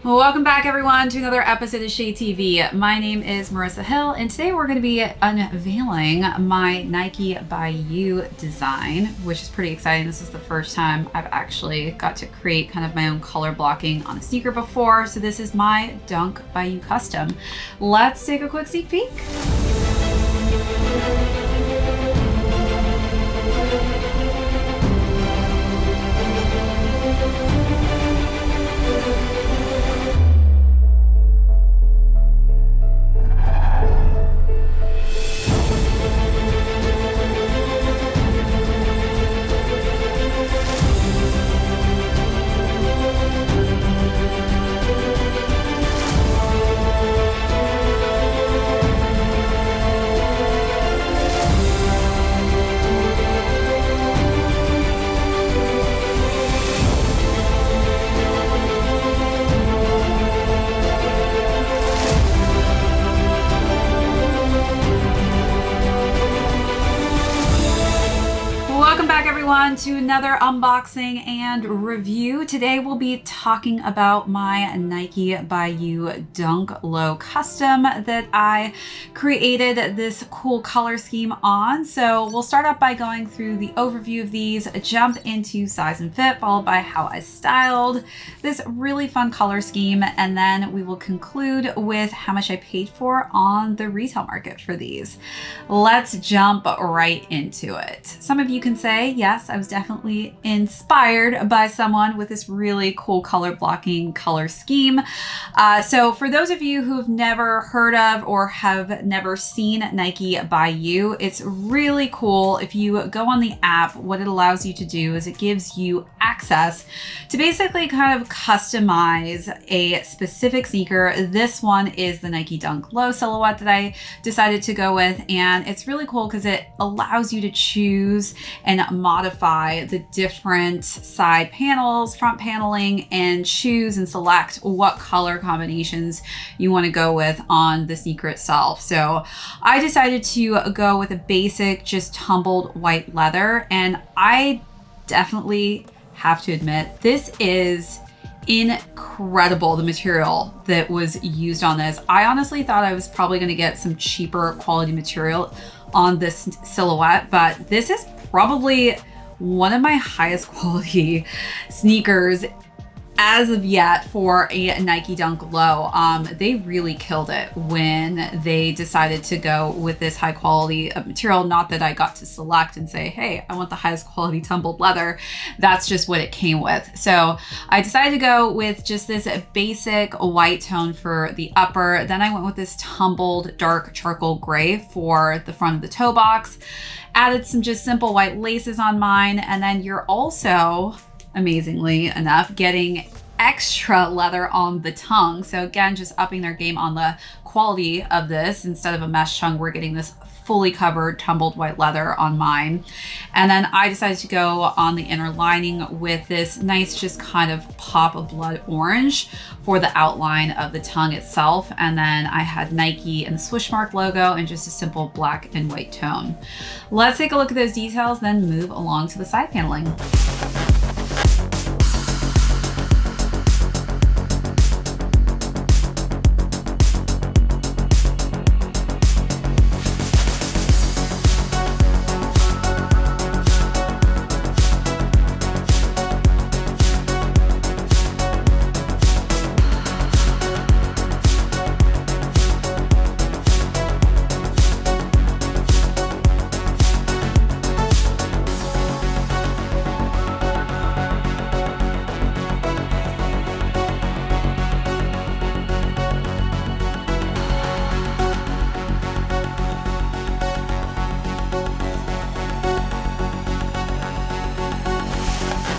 Welcome back everyone to another episode of ShadeTV. My name is Marissa Hill and today we're going to be unveiling my Nike by You design, which is pretty exciting. This is the first time I've actually got to create kind of my own color blocking on a sneaker before. So this is my Dunk by You custom. Let's take a quick sneak peek. To another unboxing and review. Today we'll be talking about my Nike by You Dunk Low custom that I created this cool color scheme on. So we'll start off by going through the overview of these, jump into size and fit, followed by how I styled this really fun color scheme, and then we will conclude with how much I paid for on the retail market for these. Let's jump right into it. Some of you can say, yes, I was definitely inspired by someone with this really cool color blocking color scheme. So for those of you who have never heard of or have never seen Nike by You, it's really cool. If you go on the app, what it allows you to do is it gives you access to basically kind of customize a specific sneaker. This one is the Nike Dunk Low silhouette that I decided to go with, and it's really cool because it allows you to choose and modify the different side panels, front paneling, and choose and select what color combinations you want to go with on the sneaker itself. So I decided to go with a basic, just tumbled white leather, and I definitely have to admit, this is incredible, the material that was used on this. I honestly thought I was probably going to get some cheaper quality material on this silhouette, but this is probably one of my highest quality sneakers as of yet for a Nike Dunk Low. They really killed it when they decided to go with this high quality material. Not that I got to select and say, hey, I want the highest quality tumbled leather. That's just what it came with. So I decided to go with just this basic white tone for the upper. Then I went with this tumbled dark charcoal gray for the front of the toe box. Added some just simple white laces on mine. And then you're also, amazingly enough, getting extra leather on the tongue. So again, just upping their game on the quality of this. Instead of a mesh tongue, we're getting this fully covered tumbled white leather on mine. And then I decided to go on the inner lining with this nice, just kind of pop of blood orange for the outline of the tongue itself. And then I had Nike and the swoosh mark logo and just a simple black and white tone. Let's take a look at those details, then move along to the side paneling.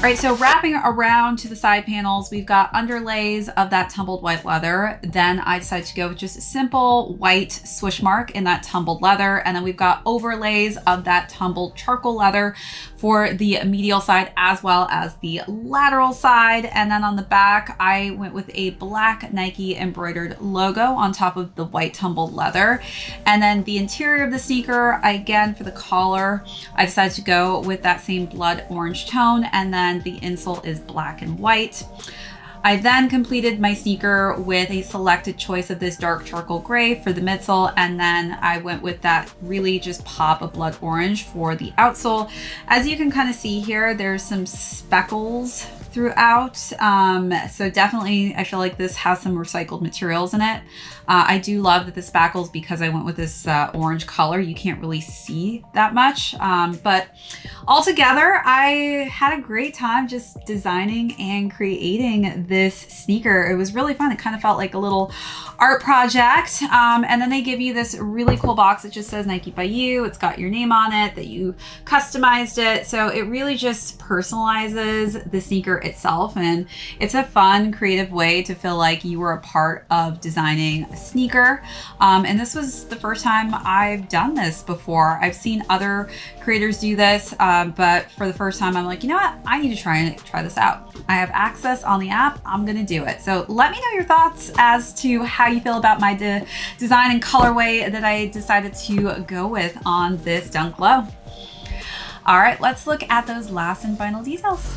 right, so wrapping around to the side panels, we've got underlays of that tumbled white leather. Then I decided to go with just a simple white swoosh mark in that tumbled leather. And then we've got overlays of that tumbled charcoal leather for the medial side as well as the lateral side. And then on the back, I went with a black Nike embroidered logo on top of the white tumbled leather. And then the interior of the sneaker, again, for the collar, I decided to go with that same blood orange tone. And then the insole is black and white. I then completed my sneaker with a selected choice of this dark charcoal gray for the midsole, and then I went with that really just pop of blood orange for the outsole. As you can kind of see here, there's some speckles throughout. So definitely I feel like this has some recycled materials in it. I do love that the spackles, because I went with this orange color, you can't really see that much. But altogether, I had a great time just designing and creating this sneaker. It was really fun. It kind of felt like a little art project. And then they give you this really cool box that just says Nike by You. It's got your name on it, that you customized it. So it really just personalizes the sneaker itself. And it's a fun, creative way to feel like you were a part of designing a sneaker. And this was the first time I've done this before. I've seen other creators do this, but for the first time, I'm like, you know what? I need to try this out. I have access on the app. I'm gonna do it. So let me know your thoughts as to how you feel about my design and colorway that I decided to go with on this Dunk Low. All right, let's look at those last and final details.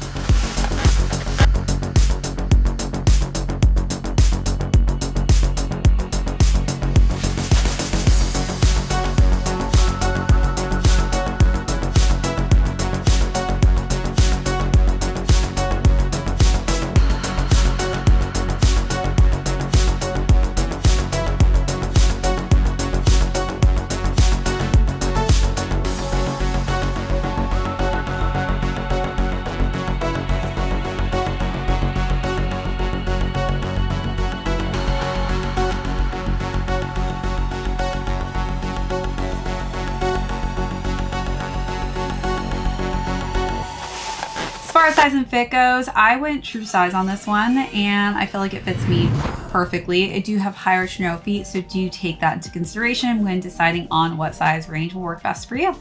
As far as size and fit goes, I went true size on this one, and I feel like it fits me perfectly. I do have higher Chanel feet, so do take that into consideration when deciding on what size range will work best for you. All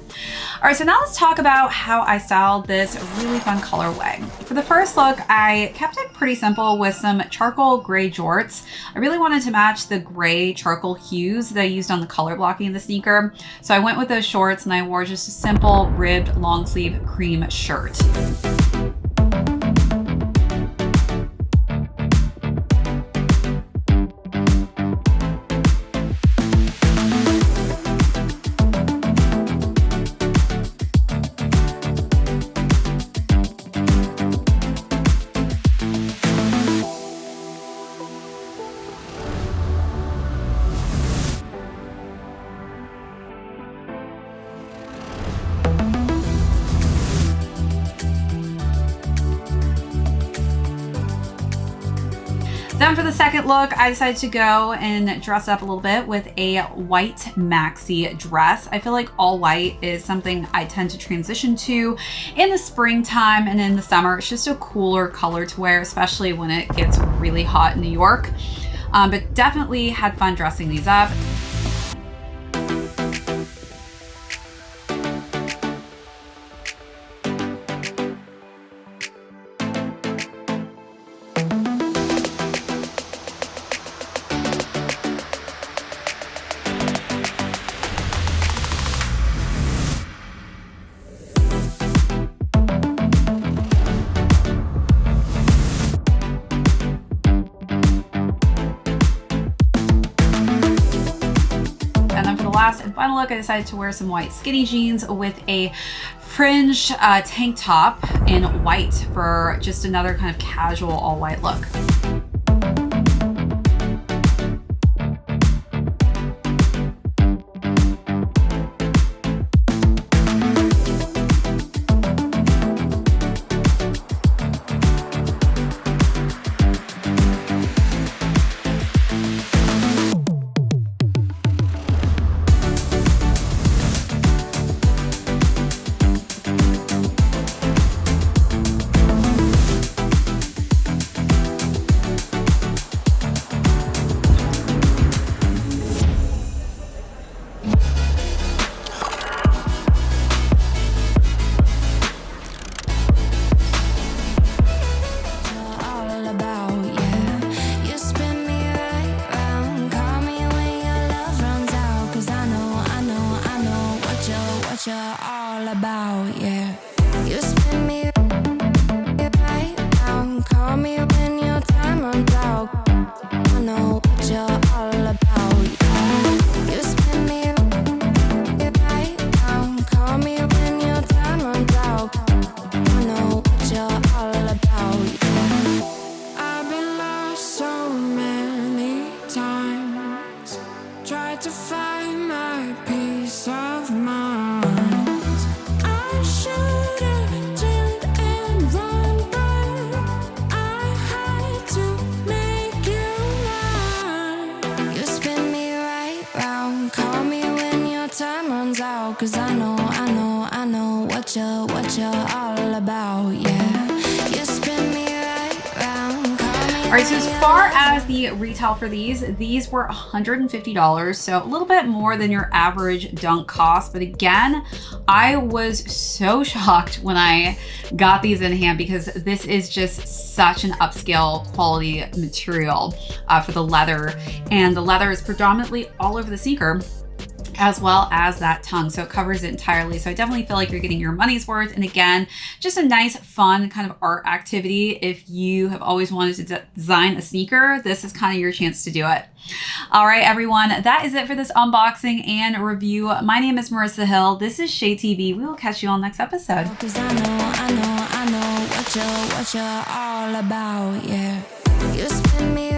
right, so now let's talk about how I styled this really fun colorway. For the first look, I kept it pretty simple with some charcoal gray jorts. I really wanted to match the gray charcoal hues that I used on the color blocking of the sneaker. So I went with those shorts, and I wore just a simple ribbed long sleeve cream shirt. Then for the second look, I decided to go and dress up a little bit with a white maxi dress. I feel like all white is something I tend to transition to in the springtime and in the summer. It's just a cooler color to wear, especially when it gets really hot in New York. But definitely had fun dressing these up. Last and final look, I decided to wear some white skinny jeans with a fringe tank top in white for just another kind of casual all white look. All right, so as far as the retail for these were $150, so a little bit more than your average dunk cost. But again, I was so shocked when I got these in hand because this is just such an upscale quality material for the leather. And the leather is predominantly all over the sneaker, as well as that tongue. So it covers it entirely. So I definitely feel like you're getting your money's worth. And again, just a nice, fun kind of art activity. If you have always wanted to design a sneaker, this is kind of your chance to do it. All right, everyone, that is it for this unboxing and review. My name is Marissa Hill. This is ShadeTV. We will catch you on next episode. 'Cause I know what you're all about, yeah. You spin me